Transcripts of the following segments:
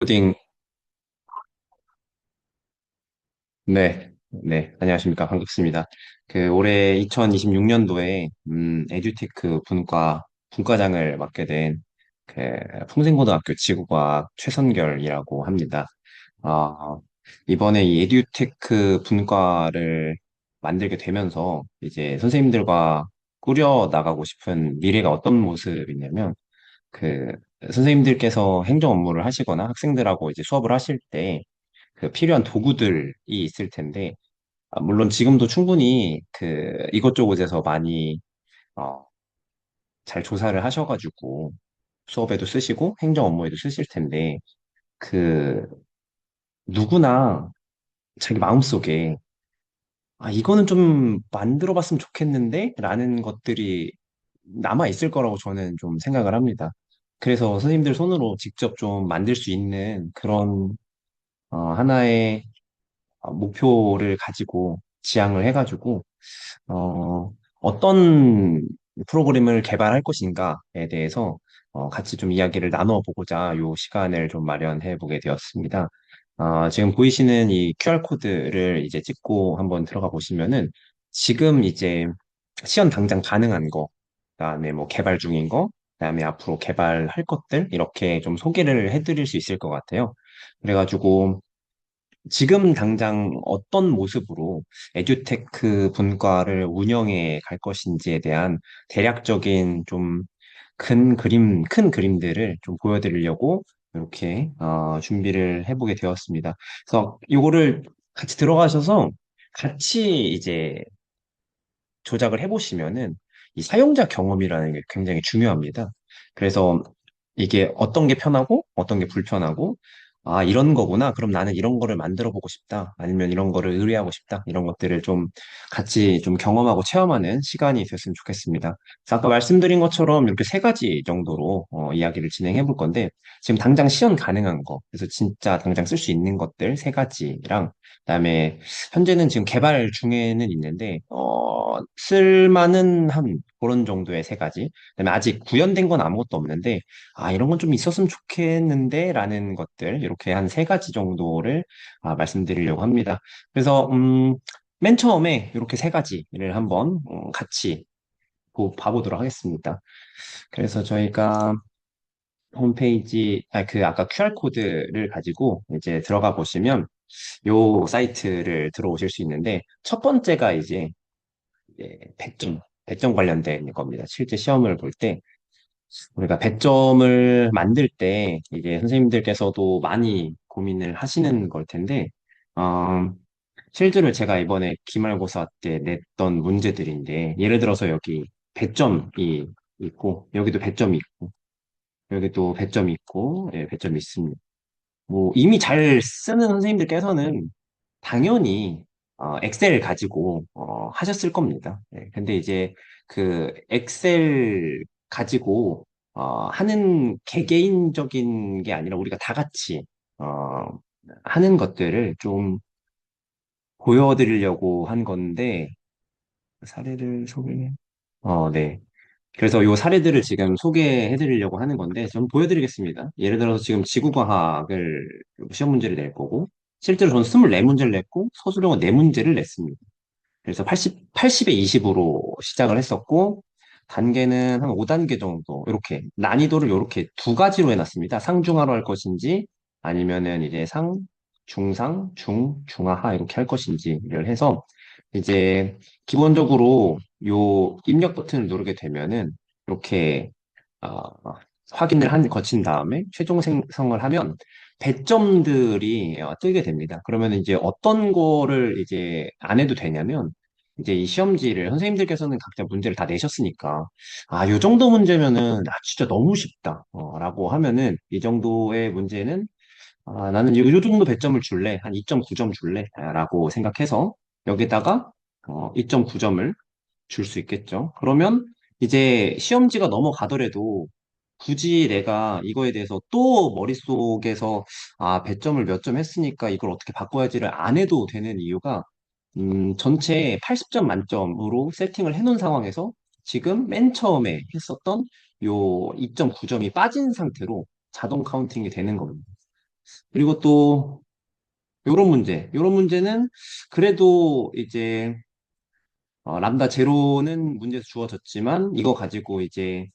코딩, 네, 네, 안녕하십니까. 반갑습니다. 올해 2026년도에, 에듀테크 분과장을 맡게 된, 풍생고등학교 지구과학 최선결이라고 합니다. 어, 이번에 이 에듀테크 분과를 만들게 되면서, 이제 선생님들과 꾸려 나가고 싶은 미래가 어떤 모습이냐면, 그, 선생님들께서 행정 업무를 하시거나 학생들하고 이제 수업을 하실 때, 필요한 도구들이 있을 텐데, 물론 지금도 충분히 이것저것에서 많이 어, 잘 조사를 하셔가지고 수업에도 쓰시고 행정 업무에도 쓰실 텐데, 그 누구나 자기 마음속에 이거는 좀 만들어 봤으면 좋겠는데 라는 것들이 남아 있을 거라고 저는 좀 생각을 합니다. 그래서 선생님들 손으로 직접 좀 만들 수 있는 그런 하나의 목표를 가지고 지향을 해가지고 어떤 프로그램을 개발할 것인가에 대해서 같이 좀 이야기를 나눠보고자 이 시간을 좀 마련해 보게 되었습니다. 지금 보이시는 이 QR코드를 이제 찍고 한번 들어가 보시면은 지금 이제 시연 당장 가능한 거, 그다음에 뭐 개발 중인 거, 그다음에 앞으로 개발할 것들 이렇게 좀 소개를 해드릴 수 있을 것 같아요. 그래가지고 지금 당장 어떤 모습으로 에듀테크 분과를 운영해 갈 것인지에 대한 대략적인 좀 큰 그림들을 좀 보여드리려고 이렇게 준비를 해보게 되었습니다. 그래서 이거를 같이 들어가셔서 같이 이제 조작을 해보시면은 이 사용자 경험이라는 게 굉장히 중요합니다. 그래서 이게 어떤 게 편하고 어떤 게 불편하고 이런 거구나. 그럼 나는 이런 거를 만들어 보고 싶다. 아니면 이런 거를 의뢰하고 싶다. 이런 것들을 좀 같이 좀 경험하고 체험하는 시간이 됐으면 좋겠습니다. 그래서 아까 말씀드린 것처럼 이렇게 세 가지 정도로 이야기를 진행해 볼 건데 지금 당장 시연 가능한 거, 그래서 진짜 당장 쓸 수 있는 것들 세 가지랑 그다음에 현재는 지금 개발 중에는 있는데, 쓸만은 한 그런 정도의 세 가지. 그다음에 아직 구현된 건 아무것도 없는데, 이런 건 좀 있었으면 좋겠는데, 라는 것들, 이렇게 한 세 가지 정도를 말씀드리려고 합니다. 그래서, 맨 처음에 이렇게 세 가지를 한번 같이 봐보도록 하겠습니다. 그래서 저희가 홈페이지, 아까 QR코드를 가지고 이제 들어가 보시면, 요 사이트를 들어오실 수 있는데, 첫 번째가 이제 100점 관련된 겁니다. 실제 시험을 볼 때, 우리가 100점을 만들 때, 이제 선생님들께서도 많이 고민을 하시는 걸 텐데, 어, 실제로 제가 이번에 기말고사 때 냈던 문제들인데, 예를 들어서 여기 100점이 있고, 여기도 100점이 있고, 여기도 100점이 있고, 예, 100점이 있습니다. 뭐 이미 잘 쓰는 선생님들께서는 당연히 엑셀 가지고 하셨을 겁니다. 네, 근데 이제 엑셀 가지고 하는 개개인적인 게 아니라 우리가 다 같이 어, 하는 것들을 좀 보여드리려고 한 건데 사례를 소개해. 네. 그래서 요 사례들을 지금 소개해 드리려고 하는 건데, 좀 보여드리겠습니다. 예를 들어서 지금 지구과학을 시험 문제를 낼 거고, 실제로 저는 24문제를 냈고, 서술형은 4문제를 냈습니다. 그래서 80에 20으로 시작을 했었고, 단계는 한 5단계 정도, 이렇게, 난이도를 이렇게 두 가지로 해놨습니다. 상중하로 할 것인지, 아니면은 이제 중상, 중하하 이렇게 할 것인지를 해서, 이제 기본적으로 요 입력 버튼을 누르게 되면은, 이렇게, 어, 거친 다음에 최종 생성을 하면, 배점들이 뜨게 됩니다. 그러면 이제 어떤 거를 이제 안 해도 되냐면, 이제 이 시험지를 선생님들께서는 각자 문제를 다 내셨으니까, 요 정도 문제면은, 진짜 너무 쉽다. 라고 하면은, 이 정도의 문제는, 나는 요 정도 배점을 줄래. 한 2.9점 줄래. 라고 생각해서, 여기다가, 2.9점을 줄 수 있겠죠. 그러면, 이제 시험지가 넘어가더라도, 굳이 내가 이거에 대해서 또 머릿속에서 배점을 몇 점 했으니까 이걸 어떻게 바꿔야지를 안 해도 되는 이유가 전체 80점 만점으로 세팅을 해놓은 상황에서 지금 맨 처음에 했었던 요 2.9점이 빠진 상태로 자동 카운팅이 되는 겁니다. 그리고 또 요런 문제는 그래도 이제 람다 제로는 문제에서 주어졌지만 이거 가지고 이제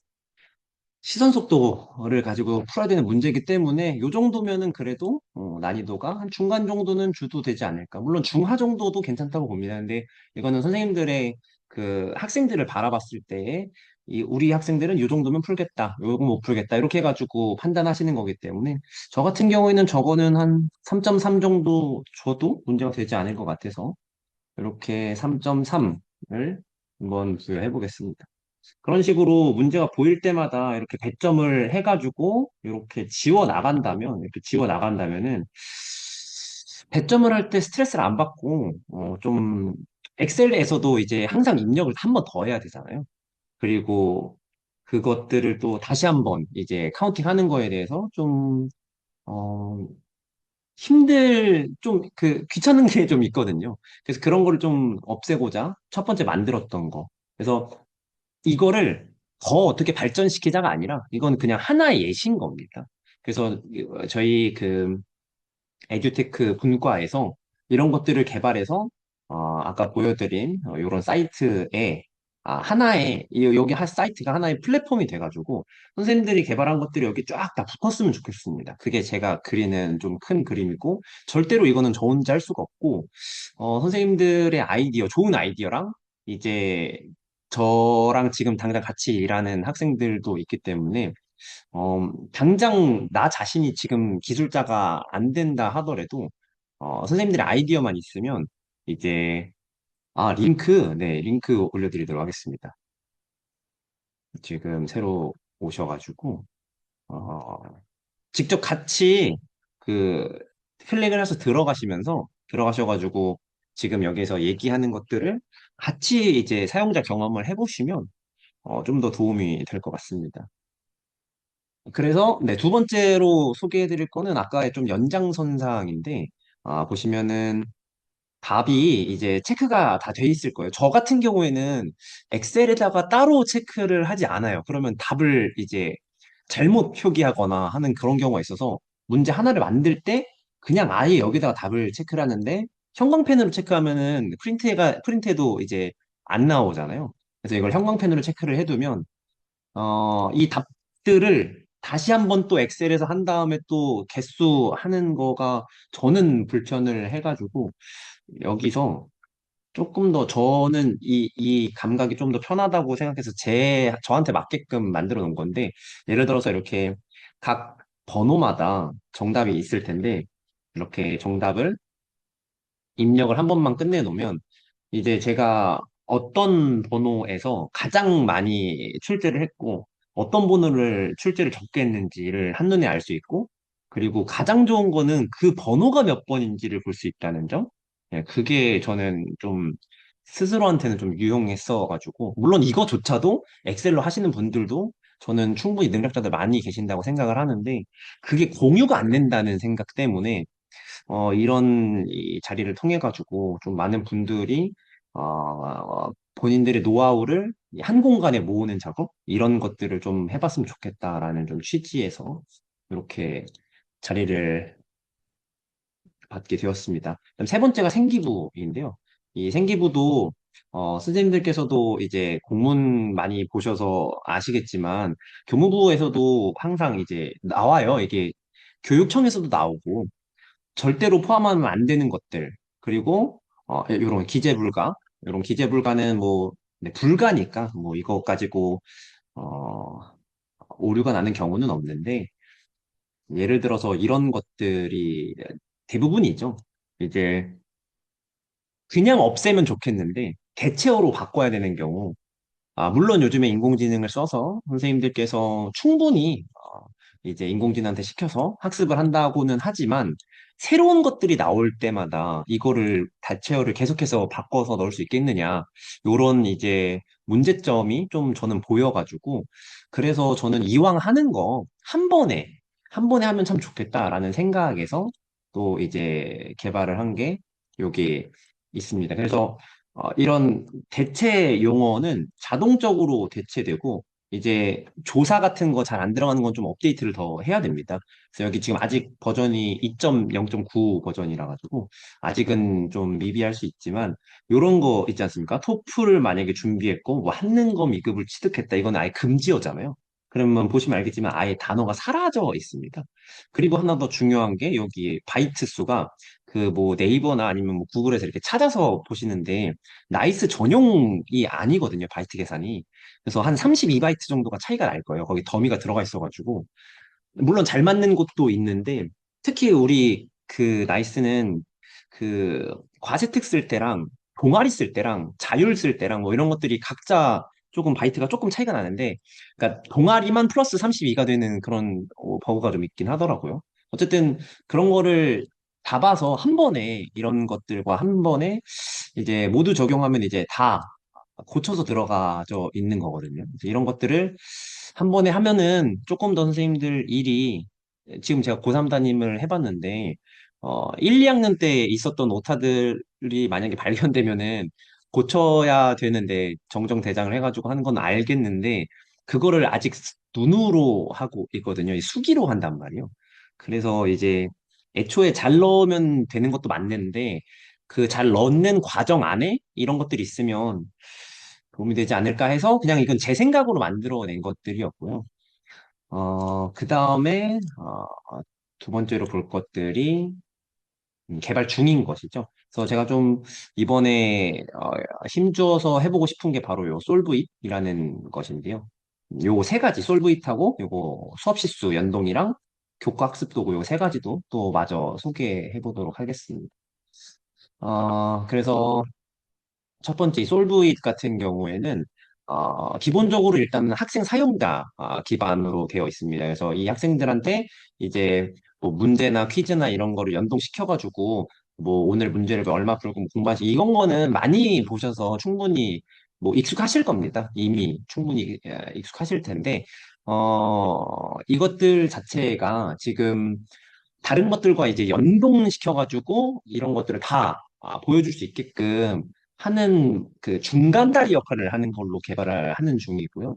시선 속도를 가지고 풀어야 되는 문제이기 때문에 요 정도면은 그래도 난이도가 한 중간 정도는 줘도 되지 않을까. 물론 중하 정도도 괜찮다고 봅니다. 근데 이거는 선생님들의 그 학생들을 바라봤을 때 이 우리 학생들은 요 정도면 풀겠다, 요거 못 풀겠다 이렇게 해가지고 판단하시는 거기 때문에 저 같은 경우에는 저거는 한 3.3 정도 줘도 문제가 되지 않을 것 같아서 이렇게 3.3을 한번 부여해 보겠습니다. 그런 식으로 문제가 보일 때마다 이렇게 배점을 해가지고 이렇게 지워 나간다면, 이렇게 지워 나간다면은 배점을 할 때 스트레스를 안 받고, 좀 엑셀에서도 이제 항상 입력을 한 번 더 해야 되잖아요. 그리고 그것들을 또 다시 한번 이제 카운팅 하는 거에 대해서 좀, 어, 좀 그 귀찮은 게 좀 있거든요. 그래서 그런 거를 좀 없애고자 첫 번째 만들었던 거. 그래서 이거를 더 어떻게 발전시키자가 아니라 이건 그냥 하나의 예시인 겁니다. 그래서 저희 그 에듀테크 분과에서 이런 것들을 개발해서 아까 보여드린 이런 사이트에 여기 한 사이트가 하나의 플랫폼이 돼가지고 선생님들이 개발한 것들이 여기 쫙 다 붙었으면 좋겠습니다. 그게 제가 그리는 좀 큰 그림이고 절대로 이거는 저 혼자 할 수가 없고 선생님들의 아이디어, 좋은 아이디어랑 이제 저랑 지금 당장 같이 일하는 학생들도 있기 때문에 당장 나 자신이 지금 기술자가 안 된다 하더라도, 선생님들의 아이디어만 있으면, 이제, 링크 올려드리도록 하겠습니다. 지금 새로 오셔가지고, 어, 직접 같이 그, 클릭을 해서 들어가셔가지고, 지금 여기서 얘기하는 것들을 같이 이제 사용자 경험을 해보시면, 좀 더 도움이 될 것 같습니다. 그래서 네, 두 번째로 소개해 드릴 거는 아까의 좀 연장선상인데 보시면은 답이 이제 체크가 다 돼 있을 거예요. 저 같은 경우에는 엑셀에다가 따로 체크를 하지 않아요. 그러면 답을 이제 잘못 표기하거나 하는 그런 경우가 있어서 문제 하나를 만들 때 그냥 아예 여기다가 답을 체크를 하는데 형광펜으로 체크하면은 프린트해도 이제 안 나오잖아요. 그래서 이걸 형광펜으로 체크를 해두면 이 답들을 다시 한번 또 엑셀에서 한 다음에 또 개수 하는 거가 저는 불편을 해가지고 여기서 조금 더 저는 이 감각이 좀 더 편하다고 생각해서 저한테 맞게끔 만들어 놓은 건데 예를 들어서 이렇게 각 번호마다 정답이 있을 텐데 이렇게 정답을 입력을 한 번만 끝내놓으면 이제 제가 어떤 번호에서 가장 많이 출제를 했고 어떤 번호를 출제를 적게 했는지를 한눈에 알 수 있고 그리고 가장 좋은 거는 그 번호가 몇 번인지를 볼 수 있다는 점. 예, 그게 저는 좀 스스로한테는 좀 유용했어가지고 물론 이거조차도 엑셀로 하시는 분들도 저는 충분히 능력자들 많이 계신다고 생각을 하는데 그게 공유가 안 된다는 생각 때문에 이런 이 자리를 통해 가지고 좀 많은 분들이 본인들의 노하우를 한 공간에 모으는 작업 이런 것들을 좀 해봤으면 좋겠다라는 좀 취지에서 이렇게 자리를 받게 되었습니다. 그다음 세 번째가 생기부인데요. 이 생기부도 선생님들께서도 이제 공문 많이 보셔서 아시겠지만 교무부에서도 항상 이제 나와요. 이게 교육청에서도 나오고 절대로 포함하면 안 되는 것들. 그리고, 이런 기재 불가. 이런 기재 불가는 뭐, 네, 불가니까, 뭐, 이거 가지고, 어, 오류가 나는 경우는 없는데, 예를 들어서 이런 것들이 대부분이죠. 이제, 그냥 없애면 좋겠는데, 대체어로 바꿔야 되는 경우, 물론 요즘에 인공지능을 써서 선생님들께서 충분히 이제 인공지능한테 시켜서 학습을 한다고는 하지만 새로운 것들이 나올 때마다 이거를 대체어를 계속해서 바꿔서 넣을 수 있겠느냐 요런 이제 문제점이 좀 저는 보여가지고 그래서 저는 이왕 하는 거 한 번에 하면 참 좋겠다라는 생각에서 또 이제 개발을 한 게 여기 있습니다. 그래서 이런 대체 용어는 자동적으로 대체되고 이제 조사 같은 거 잘 안 들어가는 건 좀 업데이트를 더 해야 됩니다. 그래서 여기 지금 아직 버전이 2.0.9 버전이라 가지고 아직은 좀 미비할 수 있지만 요런 거 있지 않습니까? 토플을 만약에 준비했고 뭐 한능검 2급을 취득했다. 이건 아예 금지어잖아요. 그러면 보시면 알겠지만 아예 단어가 사라져 있습니다. 그리고 하나 더 중요한 게 여기 바이트 수가 그 뭐 네이버나 아니면 뭐 구글에서 이렇게 찾아서 보시는데 나이스 전용이 아니거든요. 바이트 계산이. 그래서 한 32바이트 정도가 차이가 날 거예요. 거기 더미가 들어가 있어가지고. 물론 잘 맞는 곳도 있는데, 특히 우리 그 나이스는 그 과세특 쓸 때랑 동아리 쓸 때랑 자율 쓸 때랑 뭐 이런 것들이 각자 조금 바이트가 조금 차이가 나는데, 그러니까 동아리만 플러스 32가 되는 그런 버그가 좀 있긴 하더라고요. 어쨌든 그런 거를 다 봐서 한 번에 이런 것들과 한 번에 이제 모두 적용하면 이제 다 고쳐서 들어가져 있는 거거든요. 그래서 이런 것들을 한 번에 하면은 조금 더 선생님들 일이 지금 제가 고3 담임을 해봤는데 1, 2학년 때 있었던 오타들이 만약에 발견되면은 고쳐야 되는데 정정대장을 해가지고 하는 건 알겠는데 그거를 아직 눈으로 하고 있거든요. 이 수기로 한단 말이에요. 그래서 이제 애초에 잘 넣으면 되는 것도 맞는데 그 잘 넣는 과정 안에 이런 것들이 있으면 도움이 되지 않을까 해서 그냥 이건 제 생각으로 만들어낸 것들이었고요. 그 다음에 두 번째로 볼 것들이 개발 중인 것이죠. 그래서 제가 좀 이번에 힘주어서 해보고 싶은 게 바로 요 솔브잇이라는 것인데요. 요 세 가지 솔브잇하고 요거 수업 실수 연동이랑 교과 학습 도구 요 세 가지도 또 마저 소개해 보도록 하겠습니다. 그래서 첫 번째 이 솔브잇 같은 경우에는 기본적으로 일단은 학생 사용자 기반으로 되어 있습니다. 그래서 이 학생들한테 이제 뭐 문제나 퀴즈나 이런 거를 연동시켜가지고 뭐 오늘 문제를 얼마 풀고 공부하시 이런 거는 많이 보셔서 충분히 뭐 익숙하실 겁니다. 이미 충분히 익숙하실 텐데 이것들 자체가 지금 다른 것들과 이제 연동시켜가지고 이런 것들을 다 보여줄 수 있게끔 하는 그 중간다리 역할을 하는 걸로 개발을 하는 중이고요.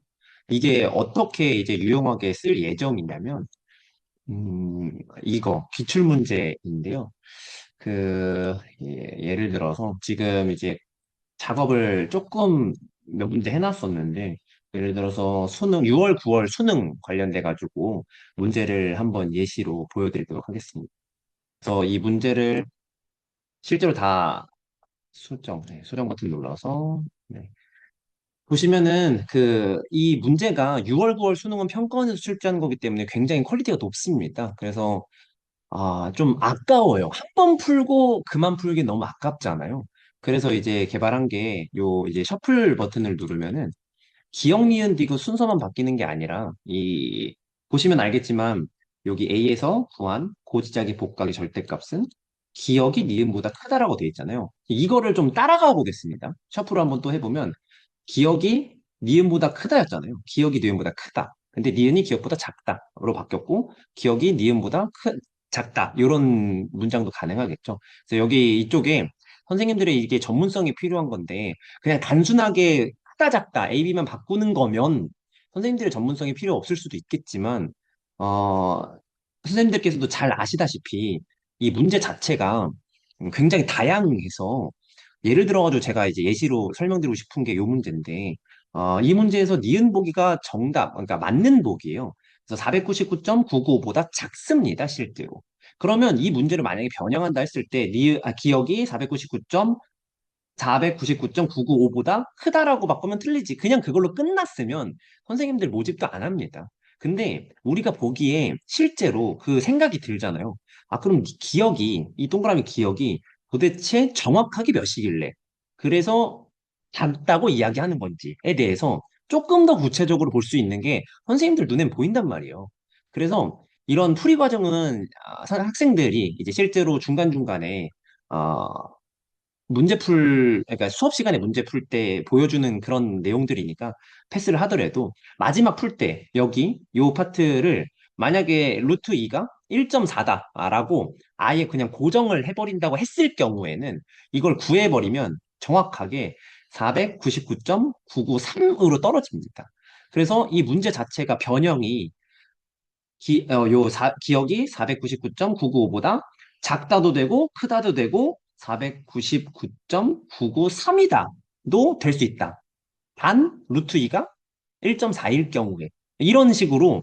이게 어떻게 이제 유용하게 쓸 예정이냐면, 이거 기출문제인데요. 예를 들어서 지금 이제 작업을 조금 몇 문제 해놨었는데, 예를 들어서 수능, 6월, 9월 수능 관련돼 가지고 문제를 한번 예시로 보여드리도록 하겠습니다. 그래서 이 문제를 실제로 다 수정 버튼 눌러서, 네. 보시면은 이 문제가 6월, 9월 수능은 평가원에서 출제하는 거기 때문에 굉장히 퀄리티가 높습니다. 그래서 좀 아까워요. 한 번 풀고 그만 풀기 너무 아깝잖아요. 그래서 이제 개발한 게 이제 셔플 버튼을 누르면은 기억, 니은, 디귿 순서만 바뀌는 게 아니라 보시면 알겠지만 여기 A에서 구한 고지짝의 복각의 절대값은 기억이 니은보다 크다라고 되어 있잖아요. 이거를 좀 따라가 보겠습니다. 셔플을 한번 또 해보면 기억이 니은보다 크다였잖아요. 기억이 니은보다 크다. 근데 니은이 기억보다 작다로 바뀌었고 기억이 니은보다 작다. 이런 문장도 가능하겠죠. 그래서 여기 이쪽에 선생님들의 이게 전문성이 필요한 건데 그냥 단순하게 크다 작다 A, B만 바꾸는 거면 선생님들의 전문성이 필요 없을 수도 있겠지만 어, 선생님들께서도 잘 아시다시피 이 문제 자체가 굉장히 다양해서 예를 들어가지고 제가 이제 예시로 설명드리고 싶은 게 이 문제인데 이 문제에서 니은 보기가 정답, 그러니까 맞는 보기예요. 그래서 499.995보다 작습니다, 실제로. 그러면 이 문제를 만약에 변형한다 했을 때 기억이 499.995보다 크다라고 바꾸면 틀리지. 그냥 그걸로 끝났으면 선생님들 모집도 안 합니다. 근데 우리가 보기에 실제로 그 생각이 들잖아요. 그럼 이 동그라미 기억이 도대체 정확하게 몇이길래? 그래서 작다고 이야기하는 건지에 대해서 조금 더 구체적으로 볼 수 있는 게 선생님들 눈엔 보인단 말이에요. 그래서 이런 풀이 과정은 학생들이 이제 실제로 중간중간에 어, 그러니까 수업 시간에 문제 풀 때 보여주는 그런 내용들이니까 패스를 하더라도 마지막 풀 때 여기 요 파트를 만약에 루트 2가 1.4다라고 아예 그냥 고정을 해버린다고 했을 경우에는 이걸 구해버리면 정확하게 499.993으로 떨어집니다. 그래서 이 문제 자체가 변형이 기억이 499.995보다 작다도 되고 크다도 되고 499.993이다도 될 수 있다. 단 루트 2가 1.4일 경우에 이런 식으로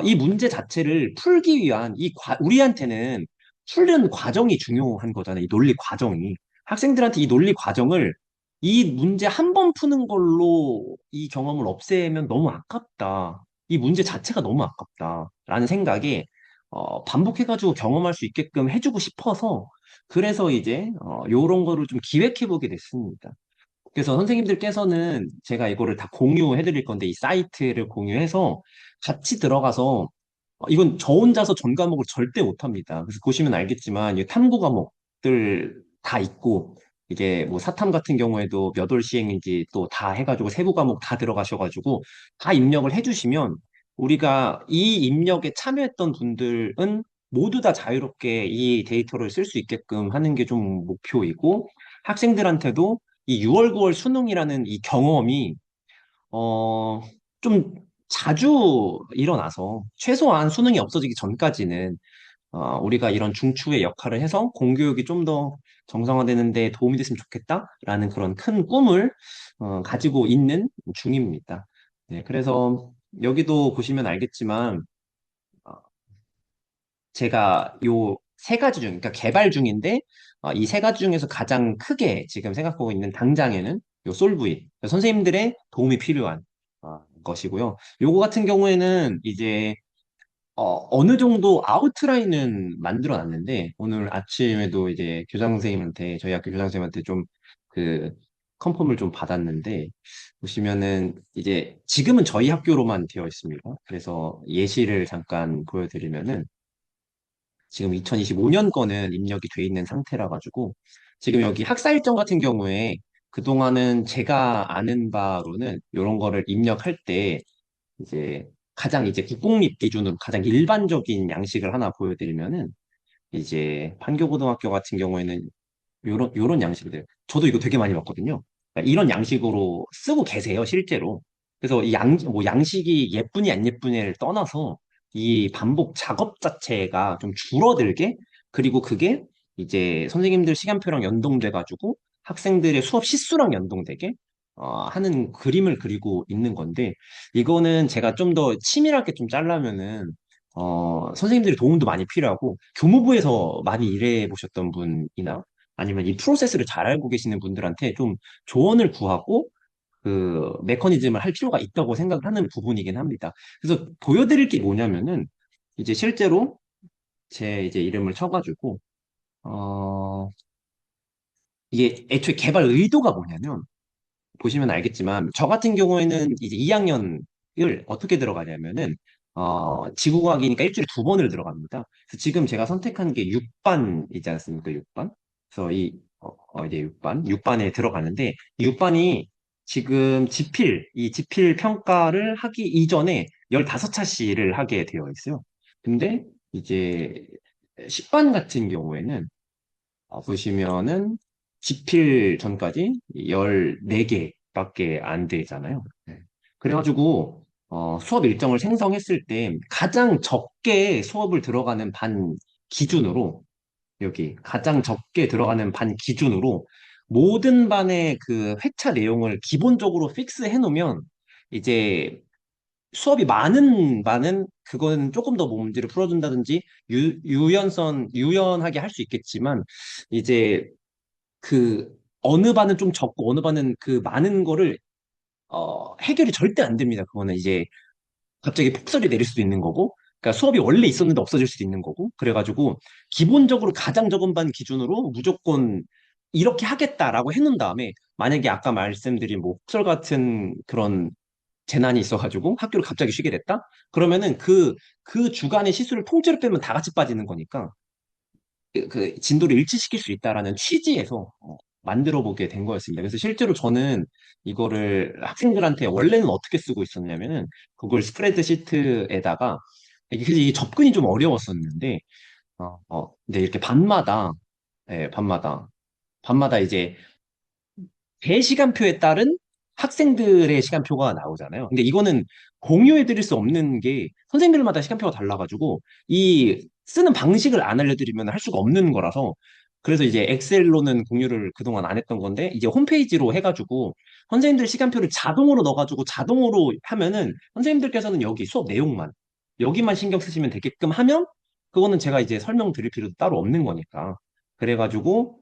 이 문제 자체를 풀기 위한 우리한테는 풀는 과정이 중요한 거잖아요. 이 논리 과정이. 학생들한테 이 논리 과정을 이 문제 한 번 푸는 걸로 이 경험을 없애면 너무 아깝다. 이 문제 자체가 너무 아깝다. 라는 생각에 반복해가지고 경험할 수 있게끔 해주고 싶어서 그래서 이제 요런 거를 좀 기획해보게 됐습니다. 그래서 선생님들께서는 제가 이거를 다 공유해 드릴 건데, 이 사이트를 공유해서 같이 들어가서, 이건 저 혼자서 전 과목을 절대 못 합니다. 그래서 보시면 알겠지만, 이 탐구 과목들 다 있고, 이게 뭐 사탐 같은 경우에도 몇 월 시행인지 또 다 해가지고 세부 과목 다 들어가셔가지고 다 입력을 해주시면 우리가 이 입력에 참여했던 분들은 모두 다 자유롭게 이 데이터를 쓸 수 있게끔 하는 게 좀 목표이고 학생들한테도 이 6월, 9월 수능이라는 이 경험이, 어, 좀 자주 일어나서, 최소한 수능이 없어지기 전까지는, 우리가 이런 중추의 역할을 해서 공교육이 좀 더 정상화되는 데 도움이 됐으면 좋겠다라는 그런 큰 꿈을, 가지고 있는 중입니다. 네, 그래서 여기도 보시면 알겠지만, 어, 제가 요 세 가지 중, 그러니까 개발 중인데, 이 세 가지 중에서 가장 크게 지금 생각하고 있는 당장에는 요 솔브잇, 선생님들의 도움이 필요한 것이고요. 요거 같은 경우에는 이제 어느 정도 아웃라인은 만들어 놨는데, 오늘 아침에도 이제 교장 선생님한테, 저희 학교 교장 선생님한테 좀 그 컨펌을 좀 받았는데, 보시면은 이제 지금은 저희 학교로만 되어 있습니다. 그래서 예시를 잠깐 보여드리면은, 지금 2025년 거는 입력이 돼 있는 상태라 가지고 지금 여기 학사 일정 같은 경우에 그동안은 제가 아는 바로는 이런 거를 입력할 때 이제 가장 이제 국공립 기준으로 가장 일반적인 양식을 하나 보여드리면은 이제 판교고등학교 같은 경우에는 요런 양식들. 저도 이거 되게 많이 봤거든요. 그러니까 이런 양식으로 쓰고 계세요, 실제로. 그래서 뭐 양식이 예쁘니 안 예쁘니를 떠나서 이 반복 작업 자체가 좀 줄어들게, 그리고 그게 이제 선생님들 시간표랑 연동돼가지고 학생들의 수업 시수랑 연동되게 하는 그림을 그리고 있는 건데, 이거는 제가 좀 더 치밀하게 좀 짜려면은 선생님들의 도움도 많이 필요하고, 교무부에서 많이 일해 보셨던 분이나 아니면 이 프로세스를 잘 알고 계시는 분들한테 좀 조언을 구하고 그 메커니즘을 할 필요가 있다고 생각을 하는 부분이긴 합니다. 그래서 보여드릴 게 뭐냐면은 이제 실제로 제 이제 이름을 쳐가지고 어 이게 애초에 개발 의도가 뭐냐면 보시면 알겠지만 저 같은 경우에는 이제 2학년을 어떻게 들어가냐면은 지구과학이니까 일주일에 두 번을 들어갑니다. 그래서 지금 제가 선택한 게 6반이지 않습니까? 6반. 그래서 이제 6반에 들어가는데 6반이 지금 이 지필 평가를 하기 이전에 15차시를 하게 되어 있어요. 근데 이제 10반 같은 경우에는 보시면은 집필 전까지 14개밖에 안 되잖아요. 네. 그래가지고 수업 일정을 생성했을 때 가장 적게 수업을 들어가는 반 기준으로 여기 가장 적게 들어가는 반 기준으로 모든 반의 그 회차 내용을 기본적으로 픽스해 놓으면 이제 수업이 많은 반은 그건 조금 더 문제를 풀어준다든지 유연하게 할 수 있겠지만 이제 그 어느 반은 좀 적고 어느 반은 그 많은 거를 해결이 절대 안 됩니다. 그거는 이제 갑자기 폭설이 내릴 수도 있는 거고, 그러니까 수업이 원래 있었는데 없어질 수도 있는 거고, 그래가지고 기본적으로 가장 적은 반 기준으로 무조건 이렇게 하겠다라고 해놓은 다음에 만약에 아까 말씀드린 뭐 폭설 같은 그런 재난이 있어가지고 학교를 갑자기 쉬게 됐다? 그러면은 그 주간의 시수를 통째로 빼면 다 같이 빠지는 거니까 그 진도를 일치시킬 수 있다라는 취지에서 만들어 보게 된 거였습니다. 그래서 실제로 저는 이거를 학생들한테 원래는 어떻게 쓰고 있었냐면은 그걸 스프레드 시트에다가 이게 접근이 좀 어려웠었는데 네, 이렇게 반마다 예, 반마다 이제 제 시간표에 따른 학생들의 시간표가 나오잖아요. 근데 이거는 공유해드릴 수 없는 게 선생님들마다 시간표가 달라가지고 이 쓰는 방식을 안 알려드리면 할 수가 없는 거라서 그래서 이제 엑셀로는 공유를 그동안 안 했던 건데 이제 홈페이지로 해가지고 선생님들 시간표를 자동으로 넣어가지고 자동으로 하면은 선생님들께서는 여기 수업 내용만 여기만 신경 쓰시면 되게끔 하면 그거는 제가 이제 설명드릴 필요도 따로 없는 거니까. 그래가지고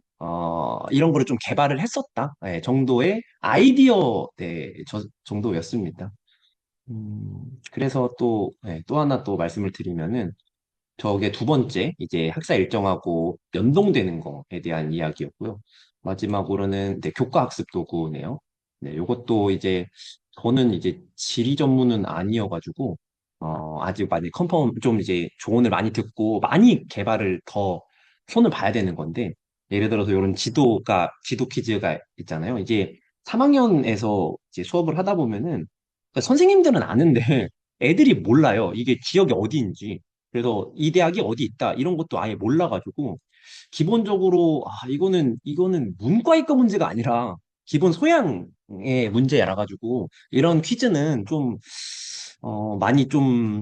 이런 거를 좀 개발을 했었다 정도의 아이디어 정도였습니다. 그래서 또, 또 하나 또 말씀을 드리면은 저게 두 번째 이제 학사 일정하고 연동되는 거에 대한 이야기였고요. 마지막으로는 네, 교과학습 도구네요. 네, 요것도 이제 저는 이제 지리 전문은 아니어가지고 아직 많이 컨펌 좀 이제 조언을 많이 듣고 많이 개발을 더 손을 봐야 되는 건데 예를 들어서 이런 지도 퀴즈가 있잖아요. 이제 3학년에서 이제 수업을 하다 보면은 그러니까 선생님들은 아는데 애들이 몰라요. 이게 지역이 어디인지. 그래서 이 대학이 어디 있다 이런 것도 아예 몰라가지고 기본적으로 이거는 문과이과 문제가 아니라 기본 소양의 문제라 가지고 이런 퀴즈는 좀 많이 좀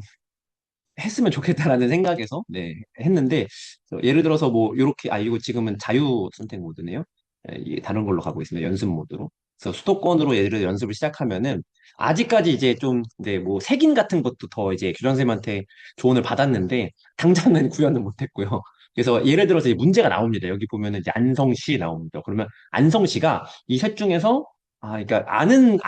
했으면 좋겠다라는 생각에서 네 했는데 예를 들어서 뭐 요렇게 이거 지금은 자유 선택 모드네요. 이게 다른 걸로 가고 있습니다. 연습 모드로. 그래서 수도권으로 예를 들어 연습을 시작하면은 아직까지 이제 좀 네 뭐 색인 같은 것도 더 이제 교장 선생님한테 조언을 받았는데 당장은 구현은 못했고요. 그래서 예를 들어서 이제 문제가 나옵니다. 여기 보면은 이제 안성시 나옵니다. 그러면 안성시가 이 셋 중에서 그러니까 알면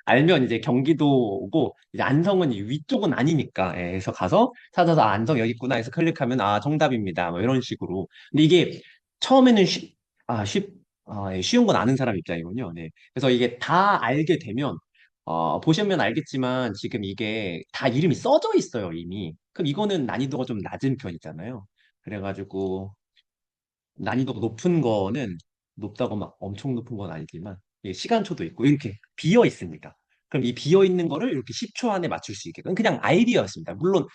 알면 이제 경기도고 이제 안성은 이 위쪽은 아니니까 그래서 가서 찾아서 안성 여기 있구나 해서 클릭하면 정답입니다 뭐 이런 식으로 근데 이게 처음에는 쉬운 건 아는 사람 입장이군요. 네. 그래서 이게 다 알게 되면 보시면 알겠지만 지금 이게 다 이름이 써져 있어요 이미. 그럼 이거는 난이도가 좀 낮은 편이잖아요. 그래가지고 난이도가 높은 거는 높다고 막 엄청 높은 건 아니지만 이게 시간초도 있고 이렇게 비어 있습니다. 그럼 이 비어 있는 거를 이렇게 10초 안에 맞출 수 있게. 그냥 아이디어였습니다. 물론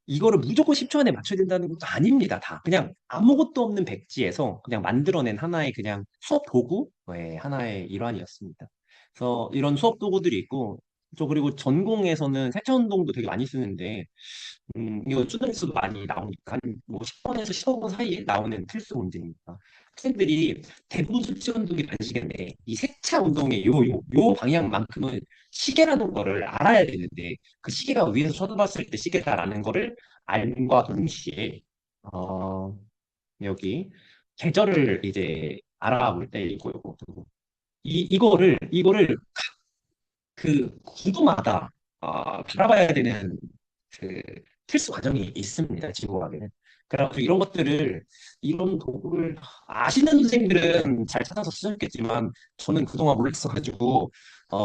이거를 무조건 10초 안에 맞춰야 된다는 것도 아닙니다. 다 그냥 아무것도 없는 백지에서 그냥 만들어낸 하나의 그냥 수업 도구 하나의 일환이었습니다. 그래서 이런 수업 도구들이 있고 저 그리고 전공에서는 세차운동도 되게 많이 쓰는데 이거 수능에서도 많이 나오니까 뭐 10번에서 15번 사이에 나오는 필수 문제니까 학생들이 대부분 수치 운동이 단시간에 이 세차 운동의 요 방향만큼은 시계라는 거를 알아야 되는데 그 시계가 위에서 쳐다봤을 때 시계다라는 거를 알과 동시에 어 여기 계절을 이제 알아볼 때 이거고 이거를 그 구도마다 바라봐야 되는 그 필수 과정이 있습니다. 지구과학에는. 그래서 이런 도구를 아시는 선생님들은 잘 찾아서 쓰셨겠지만 저는 그동안 몰랐어가지고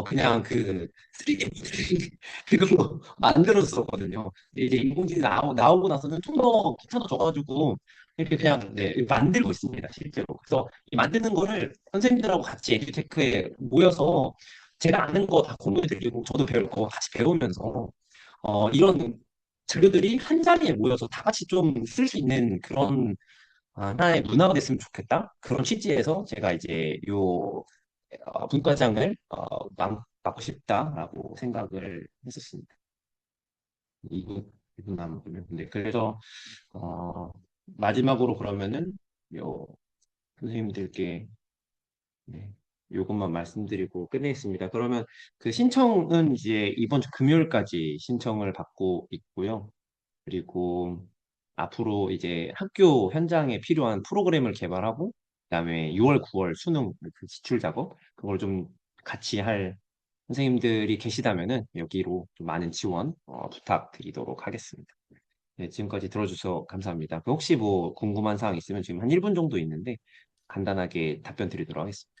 그냥 그 3D 그걸로 만들었었거든요. 근데 이제 인공지능이 나오고 나서는 좀 더 귀찮아져가지고 이렇게 그냥 네, 만들고 있습니다. 실제로. 그래서 이 만드는 거를 선생님들하고 같이 에듀테크에 모여서 제가 아는 거 다 공유해 드리고 저도 배울 거 같이 배우면서 이런 재료들이 한 자리에 모여서 다 같이 좀 쓸 수 있는 그런 하나의 문화가 됐으면 좋겠다. 그런 취지에서 제가 이제 요 분과장을 맡고 싶다라고 생각을 했었습니다. 이분 남으면 네, 그래서 어, 마지막으로 그러면은 요 선생님들께 네, 요것만 말씀드리고 끝내겠습니다. 그러면 그 신청은 이제 이번 주 금요일까지 신청을 받고 있고요. 그리고 앞으로 이제 학교 현장에 필요한 프로그램을 개발하고, 그다음에 6월, 9월 수능 그 기출 작업, 그걸 좀 같이 할 선생님들이 계시다면은 여기로 좀 많은 지원 부탁드리도록 하겠습니다. 네, 지금까지 들어주셔서 감사합니다. 그 혹시 뭐 궁금한 사항 있으면 지금 한 1분 정도 있는데 간단하게 답변 드리도록 하겠습니다.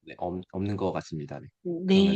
네, 없는 것 같습니다. 네. 그러면 네.